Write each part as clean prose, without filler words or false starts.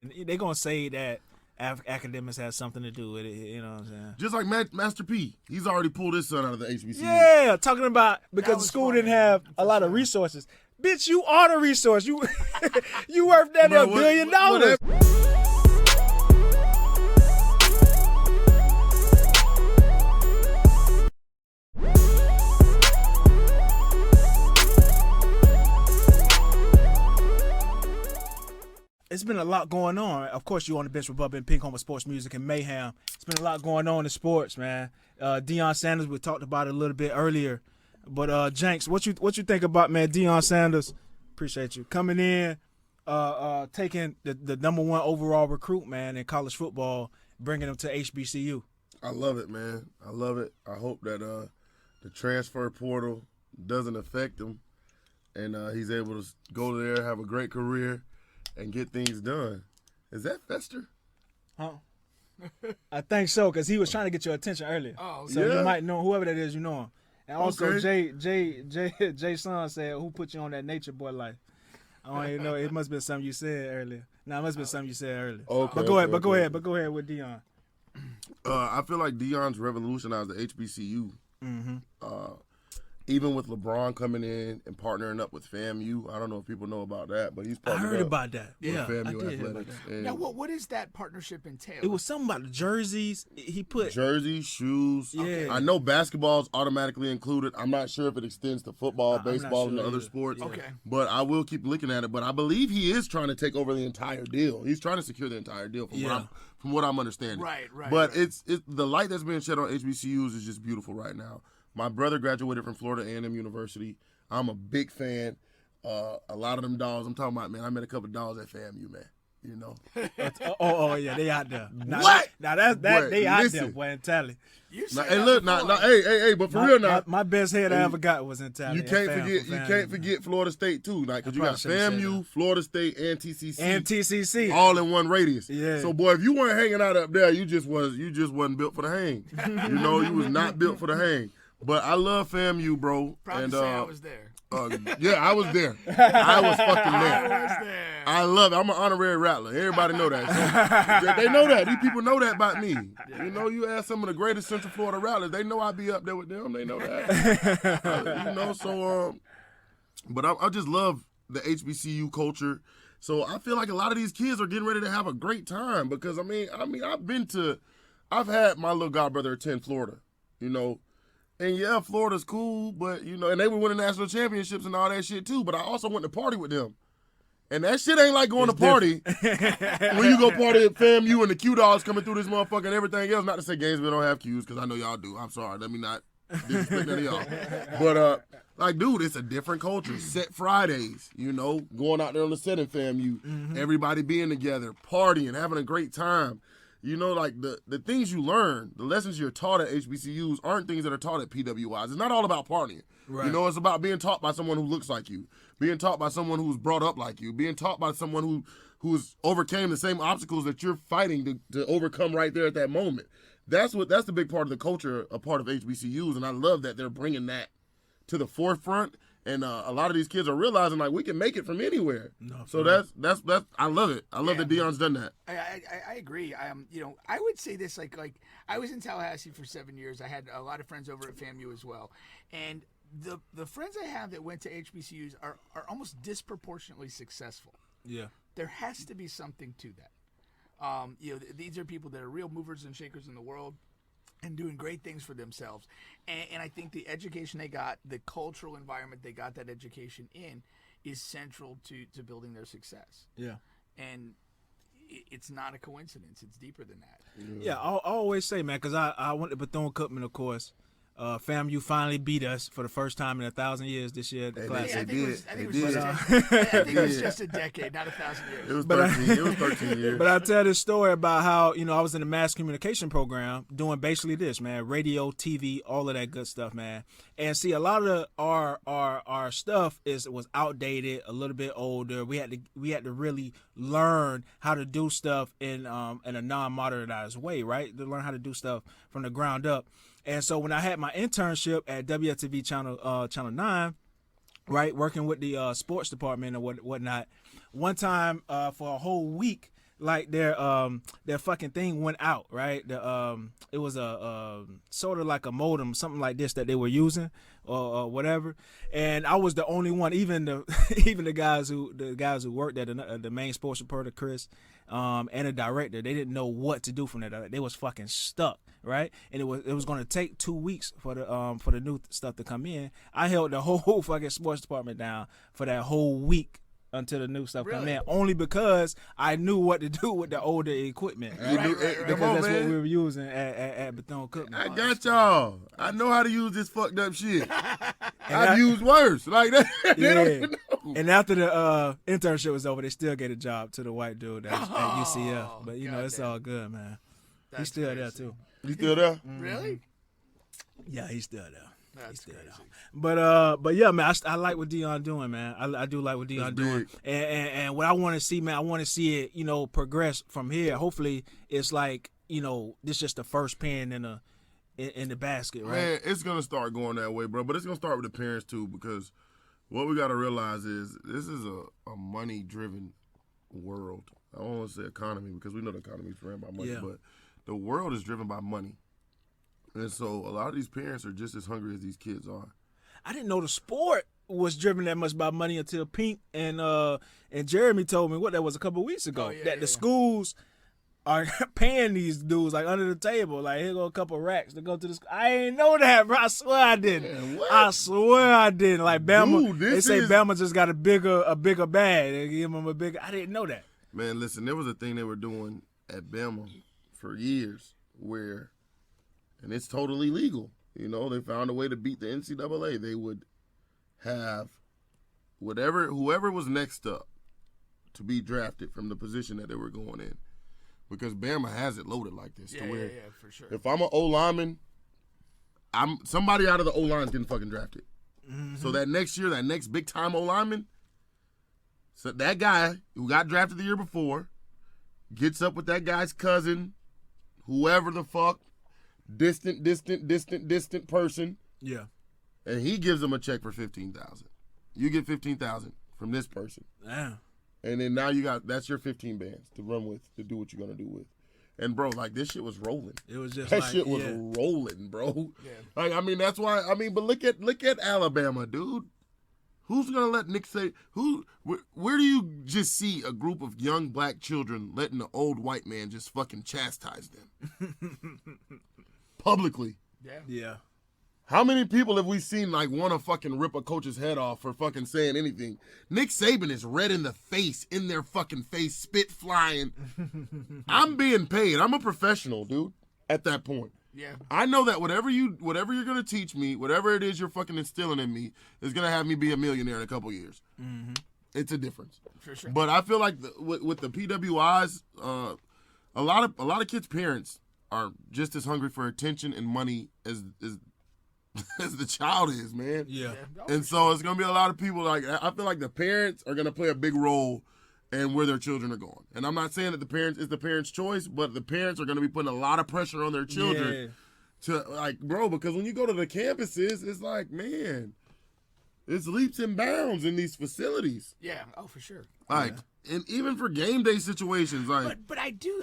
They're going to say that academics has something to do with it. You know what I'm saying? Just like Master P. He's already pulled his son out of the HBCU. Yeah, talking about because the school didn't have a lot of resources. Bitch, you are the resource. You you worth that $1 billion. It's been a lot going on. Of course, you on the bench with Bubba and Pink Home of Sports Music and Mayhem. It's been a lot going on in sports, man. Deion Sanders, we talked about it a little bit earlier. But Jenks, what you think about, man, Deion Sanders? Appreciate you coming in, taking the number 1 overall recruit, man, in college football, bringing him to HBCU. I love it, man. I love it. I hope that the transfer portal doesn't affect him, and he's able to go there, have a great career, and get things done. Is that Fester? Huh? I think so, because he was trying to get your attention earlier. Oh, so yeah. you might know whoever that is. You know him. And also, Okay. Jay Son said, "Who put you on that nature boy life?" I don't even know. It must have been something you said earlier. No, it must have been something you said earlier. Okay, But go okay. But go ahead with Deion. I feel like Deion's revolutionized the HBCU. Mm-hmm. Even with LeBron coming in and partnering up with FAMU. I don't know if people know about that, but he's I partnered heard up about that. with Yeah, I FAMU did hear about Athletics. that. And Now, what does that partnership entail? It was something about the jerseys. He put. jerseys, shoes. Yeah. I know basketball is automatically included. I'm not sure if it extends to football, I'm not baseball, and sure the other either. sports. Okay. But I will keep looking at it. But I believe he is trying to take over the entire deal. He's trying to secure the entire deal from what I'm understanding. Right. But right. it's the light that's being shed on HBCUs is just beautiful right now. My brother graduated from Florida A&M University. I'm a big fan. A lot of them dogs I'm talking about, man. I met a couple of dogs at FAMU, man. You know. Oh yeah, they out there. Now, What? Now that's that Boy, they out listen. there, boy, in Tally. You Now, said hey, that look, before. hey, but for real now, My best head I ever got was in Tally. you can't forget Florida State too, like because you got probably should've said FAMU, Florida State, and TCC, and TCC. all in one radius. Yeah. So boy, if you weren't hanging out up there, you just wasn't built for the hang. You know, you was not built for the hang. But I love FAMU, bro. Proud and to say I was there. yeah, I was there. I was fucking I there. was there. I love it. I'm an honorary rattler. Everybody know that. So, they know that. These people know that about me. You know, you ask some of the greatest Central Florida rattlers, they know I be up there with them. They know that. You know, so but I just love the HBCU culture. So I feel like a lot of these kids are getting ready to have a great time because I mean, I've had my little godbrother attend Florida, you know. And yeah, Florida's cool, but you know, and they were winning national championships and all that shit too. But I also went to party with them. And that shit ain't like going to party when you go party at FAMU and the Q dogs coming through this motherfucker and everything else. Not to say Gainesville don't have Qs, because I know y'all do. I'm sorry. Let me not disrespect none of y'all. But, like, dude, it's a different culture. Set Fridays, you know, going out there on the set in FAMU, everybody being together, partying, having a great time. You know, like the things you learn, the lessons you're taught at HBCUs aren't things that are taught at PWIs. It's not all about partying. Right. You know, it's about being taught by someone who looks like you, being taught by someone who's brought up like you, being taught by someone who's overcame the same obstacles that you're fighting to overcome right there at that moment. That's the big part of the culture, a part of HBCUs, and I love that they're bringing that to the forefront. And a lot of these kids are realizing like we can make it from anywhere. So that's I love it. I love that Deion's done that. I agree. You know, I would say this like I was in Tallahassee for 7 years. I had a lot of friends over at FAMU as well, and the friends I have that went to HBCUs are almost disproportionately successful. Yeah, there has to be something to that. You know, these are people that are real movers and shakers in the world and doing great things for themselves. And I think the education they got, the cultural environment they got that education in, is central to building their success. yeah. And it's not a coincidence. It's deeper than that. Yeah, I always say, man, because I went to Bethune-Cookman, of course. FAMU finally beat us for the first time in 1,000 years this year at the Classic. I think it was just a decade, not 1,000 years. It was 13 years. But I tell this story about how, you know, I was in a mass communication program doing basically this, man, radio, TV, all of that good stuff, man. And see, a lot of our stuff was outdated, a little bit older. We had to really learn how to do stuff in a non-modernized way, right? To learn how to do stuff from the ground up. And so when I had my internship at WTV Channel 9, right, working with the sports department and whatnot, one time for a whole week, their fucking thing went out, right? It was a sort of like a modem, something like this that they were using or whatever. And I was the only one, even the guys who worked there, the main sports reporter Chris, and the director, they didn't know what to do from that. They was fucking stuck, right? And it was going to take 2 weeks for the new stuff to come in. I held the whole fucking sports department down for that whole week until the new stuff come in, only because I knew what to do with the older equipment. Right. Because that's what we were using at Bethune-Cookman. I got y'all. I know how to use this fucked up shit. I've used worse. Like that. They don't even know. And after the internship was over, they still gave a job to the white dude at UCF. But it's all good, man. He's still there too. You still there? Really? Yeah, he's still there. That's crazy. But yeah, man, I like what Deion doing, man. I do like what Deion doing, and what I want to see, man, I want to see it, progress from here. Hopefully, it's like, this just the first pin in the basket, right? Man, it's gonna start going that way, bro. But it's gonna start with the parents too, because what we gotta realize is this is a money-driven world. I don't want to say economy because we know the economy is ran by money, but the world is driven by money. And so a lot of these parents are just as hungry as these kids are. I didn't know the sport was driven that much by money until Pink and Jeremy told me what that was a couple of weeks ago. The schools are paying these dudes like under the table. Like, here go a couple of racks to go to the school. I ain't know that, bro. I swear I didn't. Man, what? I swear I didn't. Like Bama, Dude, they say Bama just got a bigger bag. They give them a bigger. I didn't know that. Man, listen, there was a thing they were doing at Bama for years where, and it's totally legal. They found a way to beat the NCAA. They would have whoever was next up to be drafted from the position that they were going in. Because Bama has it loaded like this. Yeah, for sure. If I'm an O-lineman, somebody out of the O-line's getting fucking drafted. Mm-hmm. So that next year, that next big-time O-lineman, so that guy who got drafted the year before gets up with that guy's cousin, whoever the fuck, distant person. Yeah. And he gives them a check for $15,000. You get $15,000 from this person. Damn. And then now that's your 15 bands to run with, to do what you're gonna do with. And bro, like this shit was rolling. It was just that shit was rolling, bro. Yeah. Like that's why. But look at Alabama, dude. Who's gonna let Nick say where do you just see a group of young black children letting the old white man just fucking chastise them publicly? Yeah. Yeah. How many people have we seen like want to fucking rip a coach's head off for fucking saying anything? Nick Saban is red in the face, in their fucking face, spit flying. I'm being paid. I'm a professional, dude, at that point. Yeah. I know that whatever you're going to teach me, whatever it is you're fucking instilling in me, is going to have me be a millionaire in a couple years. Mm-hmm. It's a difference. For sure. But I feel like with the PWIs, a lot of kids' parents are just as hungry for attention and money as the child is, man. Yeah. And so it's going to be a lot of people, like, I feel like the parents are going to play a big role in where their children are going. And I'm not saying that it's the parents' choice, but the parents are going to be putting a lot of pressure on their children to, like, bro, because when you go to the campuses, it's like, man, it's leaps and bounds in these facilities. Yeah. Oh, for sure. Like, and even for game day situations, like. But I do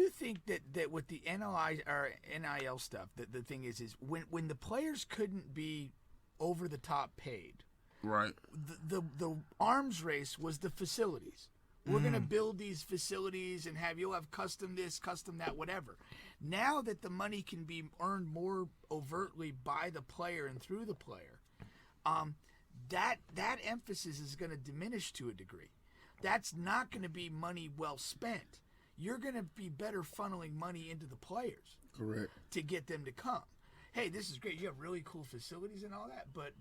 think that with the NIL stuff, the thing is when the players couldn't be over the top paid, Right. The arms race was the facilities. We're gonna build these facilities and you'll have custom this, custom that, whatever. Now that the money can be earned more overtly by the player and through the player, that emphasis is gonna diminish to a degree. That's not going to be money well spent. You're going to be better funneling money into the players. Correct. To get them to come. Hey, this is great. You have really cool facilities and all that, but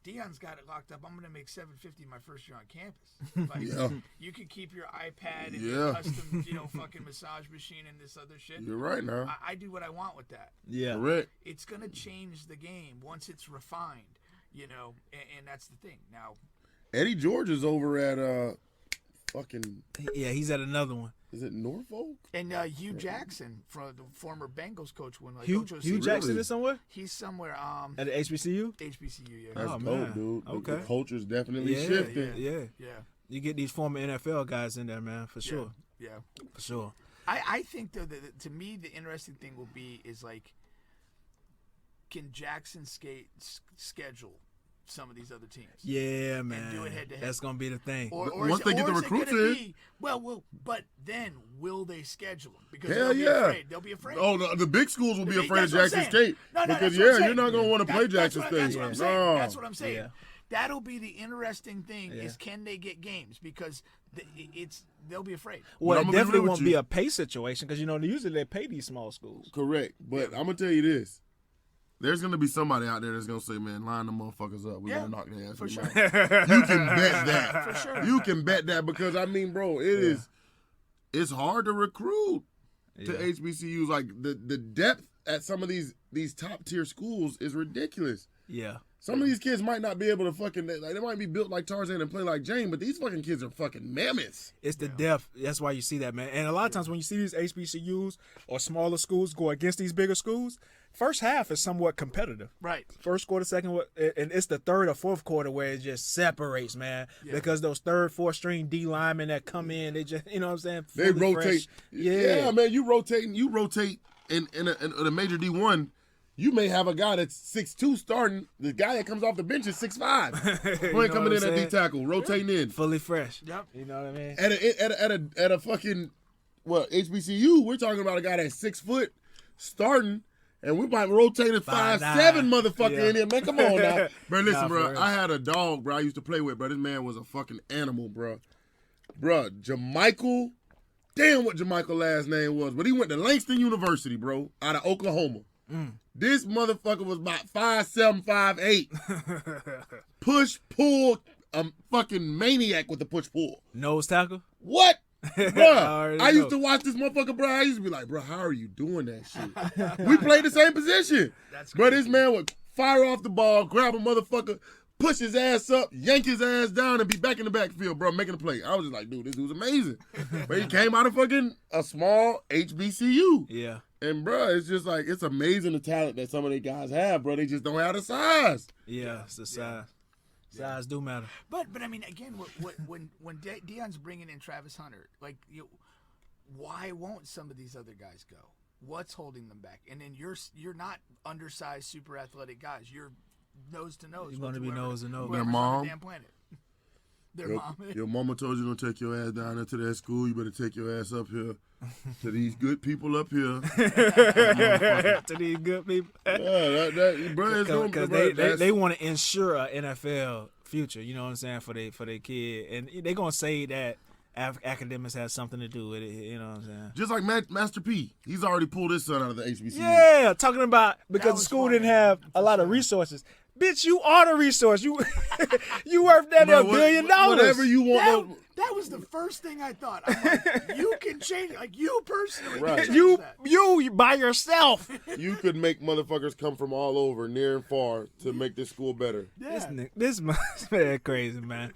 Deion's got it locked up. I'm going to make $750 my first year on campus. Like, you can keep your iPad and your custom, fucking massage machine and this other shit. You're right now. I do what I want with that. Yeah. Correct. It's going to change the game once it's refined, and that's the thing. Now, Eddie George is over at fucking. Yeah, he's at another one. Is it Norfolk? And Hugh Jackson, from the former Bengals coach, Hugh Jackson is somewhere. He's somewhere. At the HBCU. HBCU, yeah. That's Oh, dope, man. dude. Okay. The culture's definitely shifting. Yeah. Yeah. You get these former NFL guys in there, man, for sure. Yeah. For sure. I think though that to me the interesting thing will be is like, can Jackson schedule some of these other teams? Yeah, man. do it head-to-head. That's gonna be the thing. Or Once they get the recruits in. But then will they schedule them? Because Hell they'll be yeah. afraid. They'll be afraid. Oh, the big schools will be afraid of That's what I'm Jackson saying. State No, because that's what I'm saying. you're not gonna want to play Jackson State. That's what I'm saying. No. That's what I'm saying. Yeah. That'll be the interesting thing Yeah. is can they get games because they'll be afraid. Well, I'm it gonna be definitely real with won't you. be a pay situation because usually they pay these small schools. Correct, but I'm gonna tell you this: there's gonna be somebody out there that's gonna say, "Man, line the motherfuckers up. We're Yeah, gonna knock their ass for in the sure. mouth." You can bet that. For sure. You can bet that because I mean, bro, it's hard to recruit to HBCUs. Like the depth at some of these top tier schools is ridiculous. Yeah. Some of these kids might not be able to fucking, like, they might be built like Tarzan and play like Jane, but these fucking kids are fucking mammoths. It's the depth. That's why you see that, man. And a lot of times when you see these HBCUs or smaller schools go against these bigger schools, first half is somewhat competitive. Right. First quarter, second, and it's the third or fourth quarter where it just separates, man. Yeah. Because those third, fourth string D linemen that come in, they just, you know what I'm saying? They fully rotate. fresh. Yeah. Man, you rotate in a major D1. You may have a guy that's 6'2" starting. The guy that comes off the bench is 6'5". Who ain't coming in at D tackle, rotating in. Fully fresh. Yep. You know what I mean? At a fucking HBCU, we're talking about a guy that's 6 foot starting, and we might rotate a 5'7" motherfucker in here. Man, come on now, bro. Listen, Nah, bro. for real. I had a dog, bro. I used to play with, bro. This man was a fucking animal, bro. Bro, Jamichael. Damn, what Jamichael last name was, but he went to Langston University, bro, out of Oklahoma. This motherfucker was about 5'7", 5'8". Push, pull, fucking maniac with the push, pull. Nose tackle? What? Bruh, already I used know. to watch this motherfucker, bro. I used to be like, bro, how are you doing that shit? We played the same position. That's Bro, this crazy. man would fire off the ball, grab a motherfucker, push his ass up, yank his ass down, and be back in the backfield, bro, making a play. I was just like, dude, this dude's amazing. But he came out of fucking a small HBCU. Yeah. And, bro, it's just like, it's amazing the talent that some of these guys have, bro. They just don't have the size. Yeah, it's the size. Size do matter. But I mean, again, when Deion's bringing in Travis Hunter, like, why won't some of these other guys go? What's holding them back? And then you're not undersized, super athletic guys. You're nose to nose. You're gonna be nose to nose. Their whoever's on mom. the damn planet. Their mom. Your mama told you don't take your ass down into that school. You better take your ass up here to these good people up here. To these good people. Yeah, bro, it's gonna- Because bro, they want to ensure an NFL future, you know what I'm saying, for their kid. And they're going to say that academics has something to do with it, you know what I'm saying. just like Master P. He's already pulled his son out of the HBCU. Yeah, talking about because the was school funny, didn't have a lot of resources. Bitch, you are the resource. You you worth that Bro, $1 billion. Whatever you want. That was the first thing I thought. I'm like, you can change it. Like, you personally Right. can change You that. you by yourself. You could make motherfuckers come from all over, near and far, to make this school better. Yeah. This man crazy, man.